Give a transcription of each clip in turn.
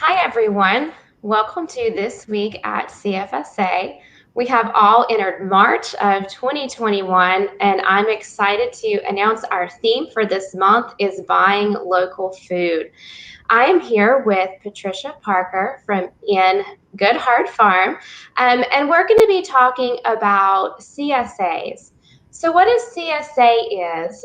Hi, everyone. Welcome to This Week at CFSA. We have all entered March of 2021, and I'm excited to announce our theme for this month is buying local food. I am here with Patricia Parker from In Good Heart Farm, and we're going to be talking about CSAs. So what a CSA is,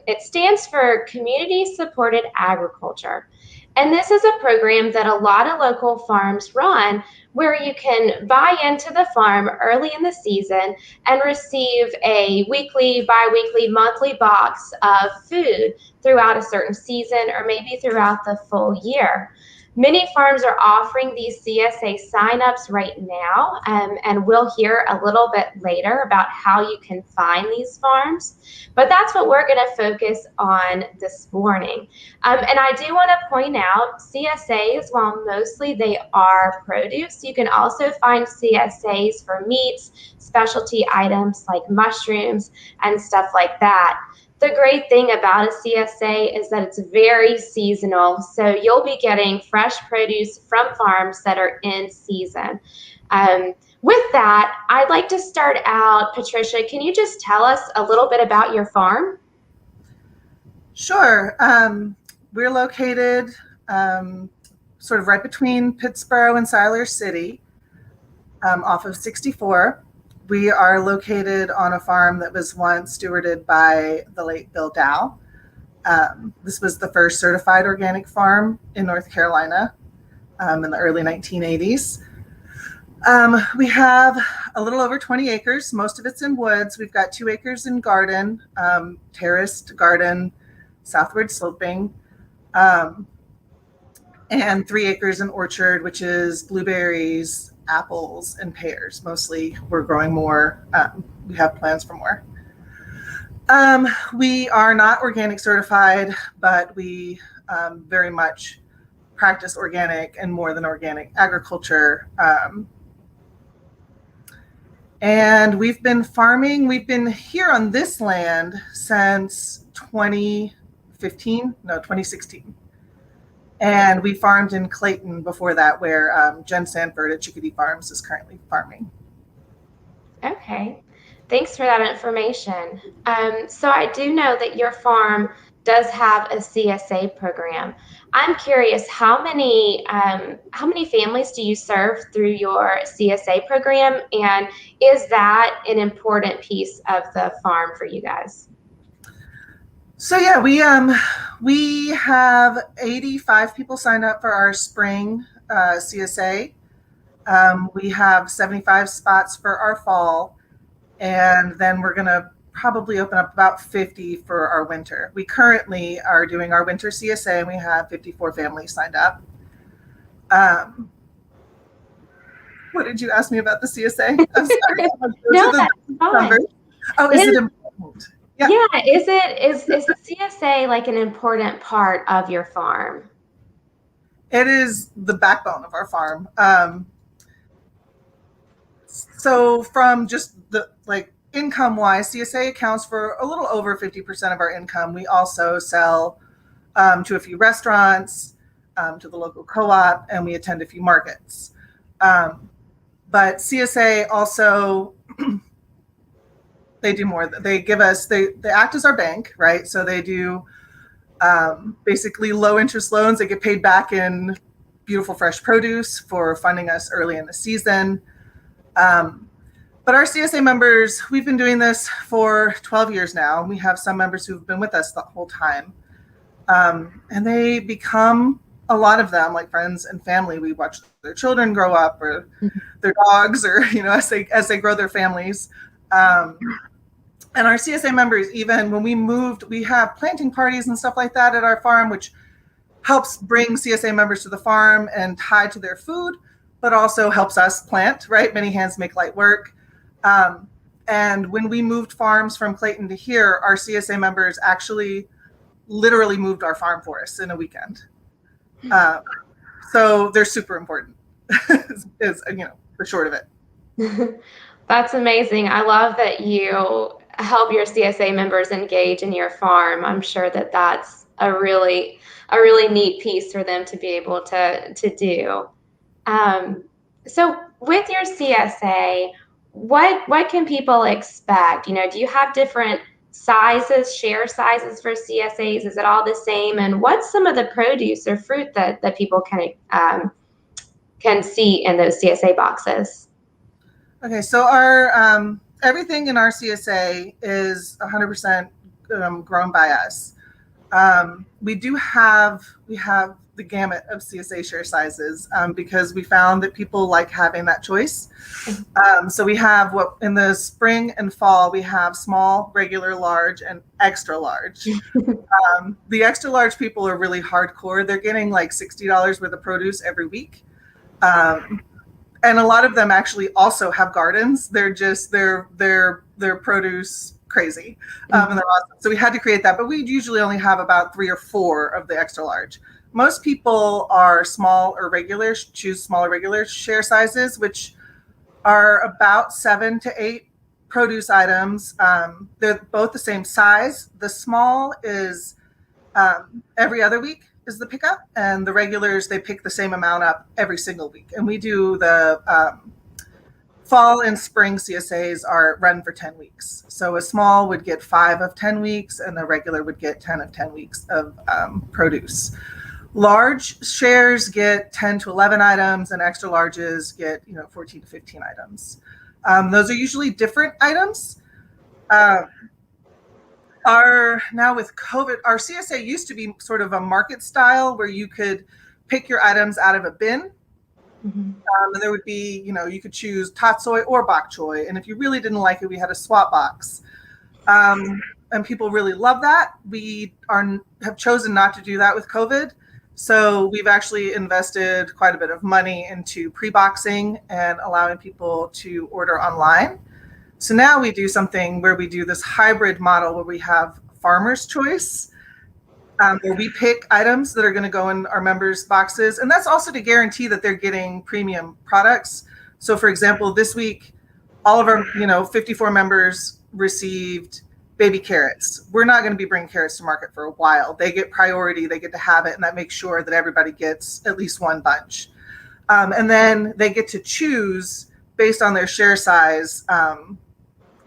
it stands for Community Supported Agriculture. And this is a program that a lot of local farms run where you can buy into the farm early in the season and receive a weekly, bi-weekly, monthly box of food throughout a certain season or maybe throughout the full year. Many farms are offering these CSA signups right now, and we'll hear a little bit later about how you can find these farms. But that's what we're going to focus on this morning. And I do want to point out CSAs, while mostly they are produce, you can also find CSAs for meats, specialty items like mushrooms and stuff like that. The great thing about a CSA is that it's very seasonal, so you'll be getting fresh produce from farms that are in season. With that, I'd like to start out, Patricia, can you just tell us a little bit about your farm? Sure. We're located sort of right between Pittsboro and Siler City, off of 64. We are located on a farm that was once stewarded by the late Bill Dow. This was the first certified organic farm in North Carolina in the early 1980s. We have a little over 20 acres. Most of it's in woods. We've got 2 acres in garden, terraced garden, southward sloping, and 3 acres in orchard, which is blueberries, apples, and pears. Mostly we're growing more. We have plans for more. We are not organic certified, but we very much practice organic and more than organic agriculture. And we've been farming. We've been here on this land since 2016. And we farmed in Clayton before that, where Jen Sanford at Chickadee Farms is currently farming. Okay, thanks for that information. So I do know that your farm does have a CSA program. I'm curious, how many families do you serve through your CSA program, and is that an important piece of the farm for you guys? So yeah, we have 85 people signed up for our spring CSA. We have 75 spots for our fall, and then we're going to probably open up about 50 for our winter. We currently are doing our winter CSA, and we have 54 families signed up. What did you ask me about the CSA? I'm sorry. No, that's fine. Oh, is it important? Yeah, is the CSA like an important part of your farm? It is the backbone of our farm. So from just the income wise, CSA accounts for a little over 50% of our income. We also sell to a few restaurants, to the local co-op, and we attend a few markets. But CSA also they do more. They act as our bank, right? So they do basically low interest loans. They get paid back in beautiful fresh produce for funding us early in the season. But our CSA members, we've been doing this for 12 years now. We have some members who've been with us the whole time. And they become, a lot of them, like friends and family. We watch their children grow up, or their dogs, or as they grow their families. And our CSA members, even when we moved, we have planting parties and stuff like that at our farm, which helps bring CSA members to the farm and tie to their food, but also helps us plant, right? Many hands make light work. And when we moved farms from Clayton to here, our CSA members actually literally moved our farm for us in a weekend. So they're super important, is the short of it. That's amazing. I love that you help your CSA members engage in your farm. I'm sure that that's a really neat piece for them to be able to do. Um, so with your CSA, what can people expect? You know, do you have different sizes, share sizes for CSAs? Is it all the same? And what's some of the produce or fruit that people can see in those CSA boxes? Okay, so our everything in our CSA is 100% grown by us. We have the gamut of CSA share sizes because we found that people like having that choice. So we have what in the spring and fall we have small, regular, large, and extra large. The extra large people are really hardcore. They're getting like $60 worth of produce every week. Um, and a lot of them actually also have gardens. They're just they're produce crazy, and they're awesome. So we had to create that, but we usually only have about 3 or 4 of the extra large. Most people are small or regular, choose small or regular share sizes, which are about 7 to 8 produce items. They're both the same size. The small is every other week is the pickup, and the regulars they pick the same amount up every single week. And we do the fall and spring CSAs are run for 10 weeks. So a small would get 5 of 10 weeks, and the regular would get 10 of 10 weeks of produce. Large shares get 10 to 11 items, and extra larges get 14 to 15 items. Those are usually different items. Now with COVID, our CSA used to be sort of a market style where you could pick your items out of a bin. And there would be, you could choose tatsoi or bok choy. And if you really didn't like it, we had a swap box. And people really love that. We have chosen not to do that with COVID. So we've actually invested quite a bit of money into pre-boxing and allowing people to order online. So now we do something where we do this hybrid model where we have farmer's choice, where we pick items that are going to go in our members' boxes. And that's also to guarantee that they're getting premium products. So for example, this week, all of our 54 members received baby carrots. We're not going to be bringing carrots to market for a while. They get priority, they get to have it, and that makes sure that everybody gets at least one bunch. And then they get to choose based on their share size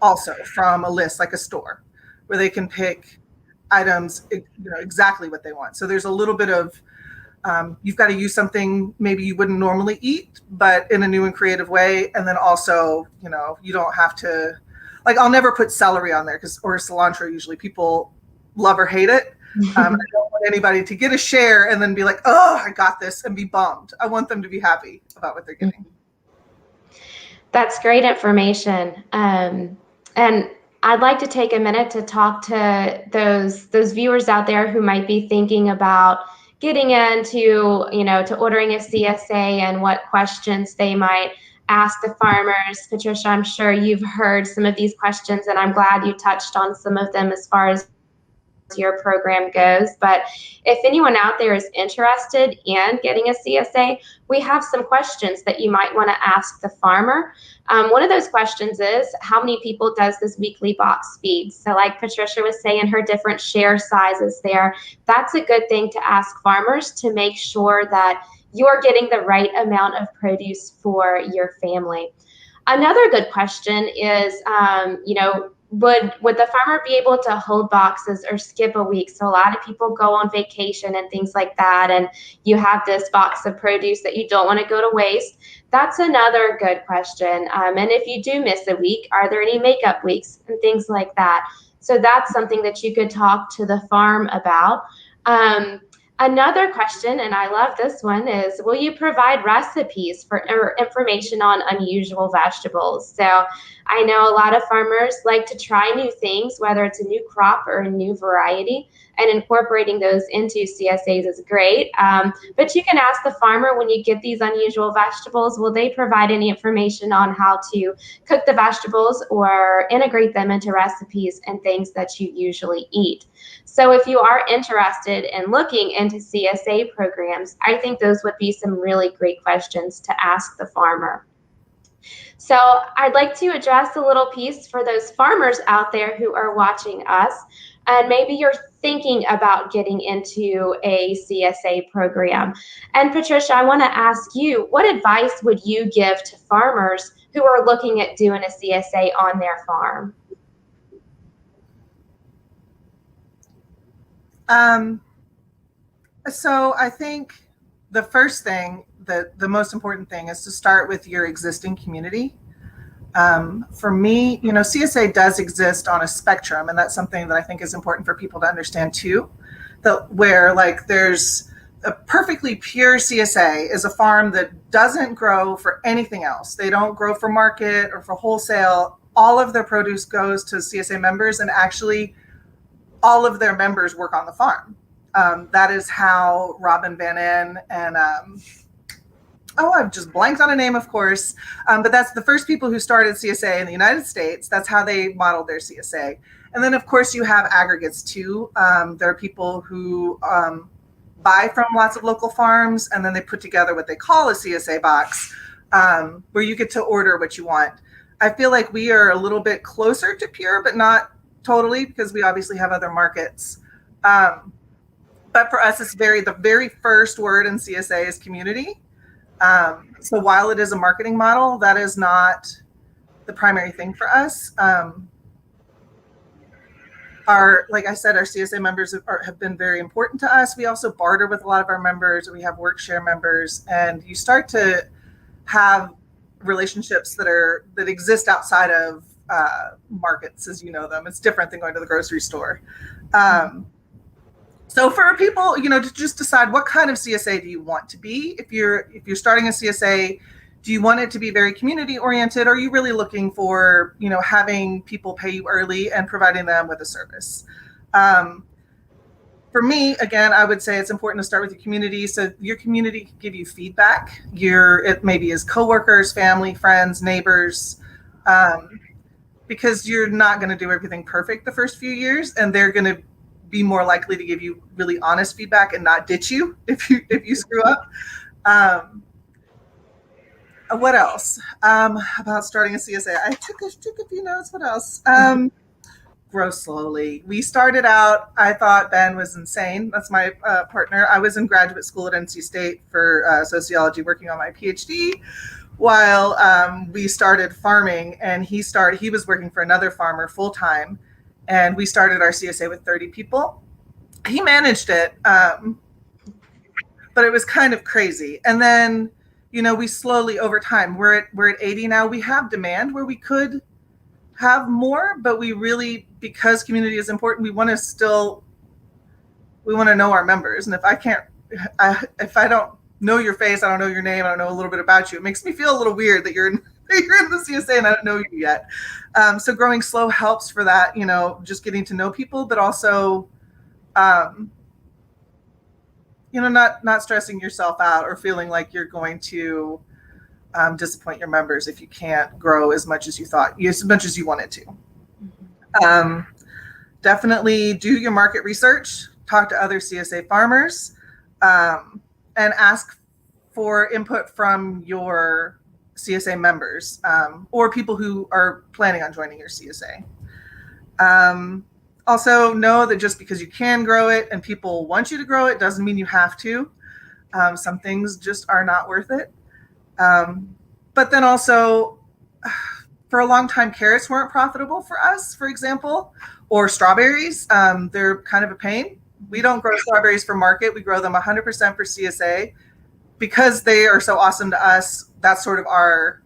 also from a list, like a store, where they can pick items exactly what they want. So there's a little bit of you've got to use something maybe you wouldn't normally eat, but in a new and creative way. And then also, you don't have to, like, I'll never put celery on there or cilantro. Usually people love or hate it. I don't want anybody to get a share and then be like, oh, I got this, and be bummed. I want them to be happy about what they're getting. That's great information. And I'd like to take a minute to talk to those viewers out there who might be thinking about getting into, to ordering a CSA and what questions they might ask the farmers. Patricia, I'm sure you've heard some of these questions, and I'm glad you touched on some of them as far as your program goes. But if anyone out there is interested in getting a CSA, we have some questions that you might want to ask the farmer. One of those questions is, how many people does this weekly box feed? So like Patricia was saying, her different share sizes there, that's a good thing to ask farmers to make sure that you're getting the right amount of produce for your family. Another good question is, would the farmer be able to hold boxes or skip a week? So a lot of people go on vacation and things like that, and you have this box of produce that you don't want to go to waste. That's another good question. And if you do miss a week, are there any makeup weeks and things like that? So that's something that you could talk to the farm about. Another question, and I love this one, is will you provide recipes or information on unusual vegetables? So I know a lot of farmers like to try new things, whether it's a new crop or a new variety, and incorporating those into CSAs is great. But you can ask the farmer, when you get these unusual vegetables, will they provide any information on how to cook the vegetables or integrate them into recipes and things that you usually eat? So if you are interested in looking into CSA programs, I think those would be some really great questions to ask the farmer. So I'd like to address a little piece for those farmers out there who are watching us. and maybe you're thinking about getting into a CSA program. And Patricia, I want to ask you, what advice would you give to farmers who are looking at doing a CSA on their farm? Um, so I think the first thing, the most important thing is to start with your existing community. For me, CSA does exist on a spectrum, and that's something that I think is important for people to understand too. Where like there's a perfectly pure CSA is a farm that doesn't grow for anything else. They don't grow for market or for wholesale. All of their produce goes to CSA members, and actually all of their members work on the farm. That is how Robin Van En and I've just blanked on a name, of course, but that's the first people who started CSA in the United States. That's how they modeled their CSA. And then, of course, you have aggregates too. There are people who buy from lots of local farms, and then they put together what they call a CSA box, where you get to order what you want. I feel like we are a little bit closer to pure, but not totally, because we obviously have other markets. But for us, the very first word in CSA is community. So while it is a marketing model, that is not the primary thing for us. Like I said, our CSA members have been very important to us. We also barter with a lot of our members. We have work share members, and you start to have relationships that exist outside of markets as you know them. It's different than going to the grocery store. So for people, to just decide what kind of CSA do you want to be. If you're starting a CSA, do you want it to be very community oriented? Or are you really looking for, having people pay you early and providing them with a service? For me, again, I would say it's important to start with your community. So your community can give you feedback. It maybe is coworkers, family, friends, neighbors, because you're not going to do everything perfect the first few years, and they're going to be more likely to give you really honest feedback and not ditch you if you screw up. What else about starting a CSA? I took a few notes. What else? Grow slowly. We started out, I thought Ben was insane. That's my partner. I was in graduate school at NC State for sociology, working on my PhD, while we started farming, and he was working for another farmer full time. And we started our CSA with 30 people. He managed it, but it was kind of crazy. And then, we slowly over time, we're at 80 now. We have demand where we could have more, but we really, because community is important, we want to know our members. And if I don't know your face, I don't know your name, I don't know a little bit about you, it makes me feel a little weird that you're in the CSA and I don't know you yet. So growing slow helps for that, just getting to know people, but also, not stressing yourself out or feeling like you're going to disappoint your members if you can't grow as much as you wanted to. Definitely do your market research, talk to other CSA farmers, and ask for input from your CSA members, or people who are planning on joining your CSA. Also know that just because you can grow it and people want you to grow it doesn't mean you have to. Some things just are not worth it. But then also, for a long time, carrots weren't profitable for us, for example, or strawberries. They're kind of a pain. We don't grow strawberries for market. We grow them 100% for CSA because they are so awesome to us. That's sort of our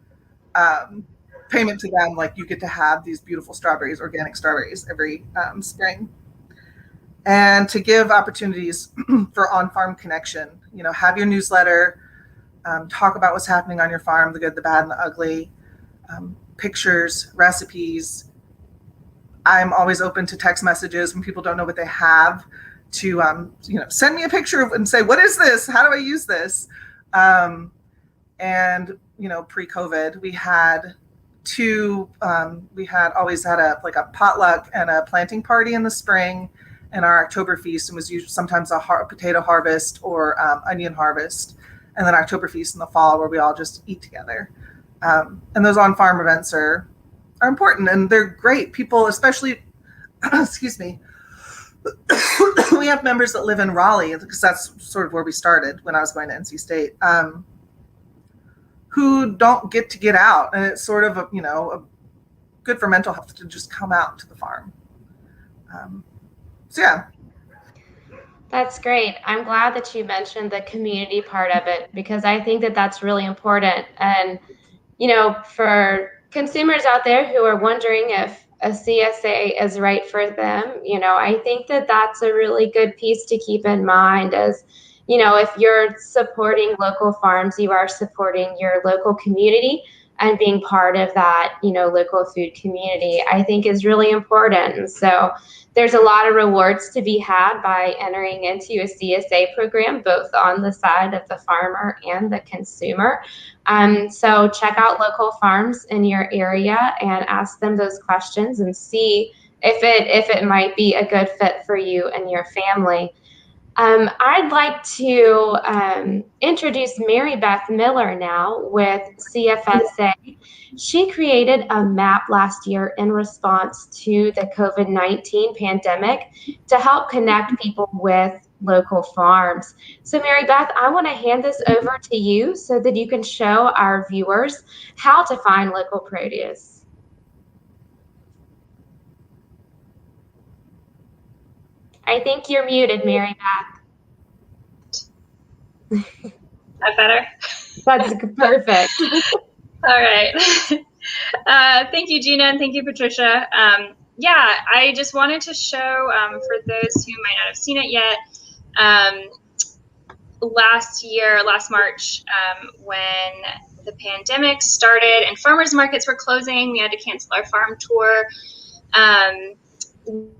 payment to them. Like, you get to have these beautiful strawberries, organic strawberries, every spring. And to give opportunities for on-farm connection, have your newsletter, talk about what's happening on your farm, the good, the bad, and the ugly, pictures, recipes. I'm always open to text messages when people don't know what they have, to send me a picture and say, what is this? How do I use this? And pre-COVID, we always had a potluck and a planting party in the spring, and our October feast, and was usually sometimes a potato harvest or onion harvest, and then October feast in the fall, where we all just eat together. And those on-farm events are important, and they're great. People, especially, excuse me, We have members that live in Raleigh, because that's sort of where we started when I was going to NC State, who don't get out, and it's sort of good for mental health to just come out to the farm. So yeah. That's great. I'm glad that you mentioned the community part of it, because I think that that's really important. And, for consumers out there who are wondering if a CSA is right for them, I think that that's a really good piece to keep in mind is, if you're supporting local farms, you are supporting your local community, and being part of that, local food community, I think is really important. And so there's a lot of rewards to be had by entering into a CSA program, both on the side of the farmer and the consumer. So check out local farms in your area and ask them those questions and see if it might be a good fit for you and your family. I'd like to introduce Mary Beth Miller now with CFSA. She created a map last year in response to the COVID-19 pandemic to help connect people with local farms. So Mary Beth, I want to hand this over to you so that you can show our viewers how to find local produce. I think you're muted, Mary Beth. That better? That's perfect. All right. Thank you, Gina, and thank you, Patricia. Yeah, I just wanted to show, for those who might not have seen it yet, last March, when the pandemic started and farmers markets were closing, we had to cancel our farm tour.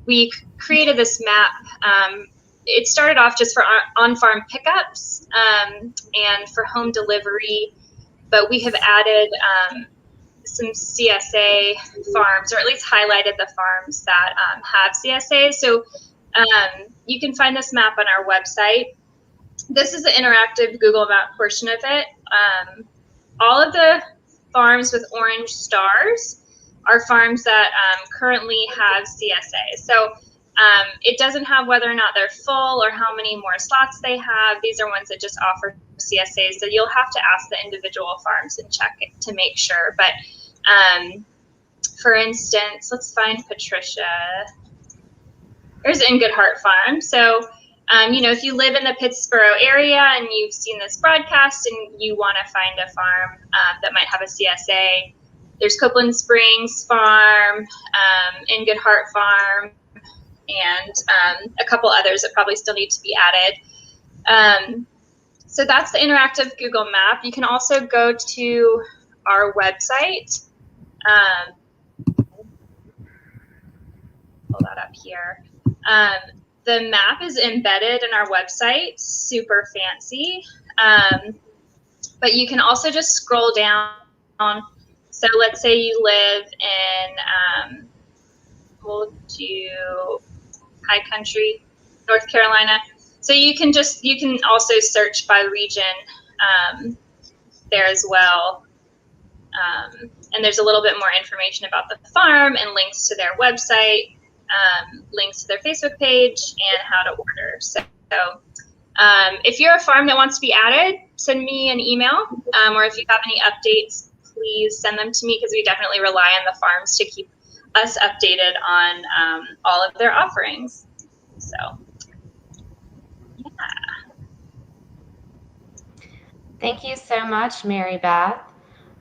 We created this map. It started off just for on-farm pickups and for home delivery, but we have added some CSA farms, or at least highlighted the farms that have CSAs. So you can find this map on our website. This is the interactive Google Map portion of it. All of the farms with orange stars are farms that currently have CSAs. So it doesn't have whether or not they're full or how many more slots they have. These are ones that just offer CSAs. So you'll have to ask the individual farms and check it to make sure. But for instance, let's find Patricia. There's In Good Heart Farm. So, if you live in the Pittsboro area and you've seen this broadcast and you want to find a farm that might have a CSA, there's Copeland Springs Farm, In Good Heart Farm, and a couple others that probably still need to be added. So that's the interactive Google Map. You can also go to our website. Pull that up here. The map is embedded in our website, super fancy. But you can also just scroll down. So let's say you live in, we'll do High Country, North Carolina. So you can also search by region there as well. And there's a little bit more information about the farm and links to their website, links to their Facebook page, and how to order. So if you're a farm that wants to be added, send me an email, or if you have any updates, please send them to me, because we definitely rely on the farms to keep us updated on all of their offerings. So, yeah. Thank you so much, Mary Beth.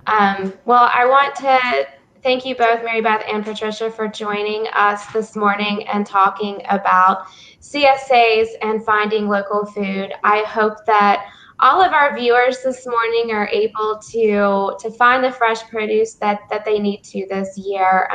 Well, I want to thank you both, Mary Beth and Patricia, for joining us this morning and talking about CSAs and finding local food. I hope that all of our viewers this morning are able to find the fresh produce that they need to this year,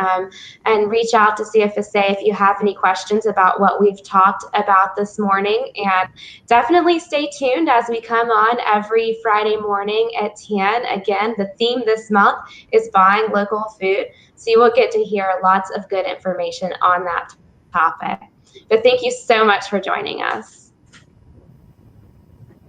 and reach out to CFSA if you have any questions about what we've talked about this morning. And definitely stay tuned as we come on every Friday morning at 10. Again, the theme this month is buying local food, so you will get to hear lots of good information on that topic. But thank you so much for joining us.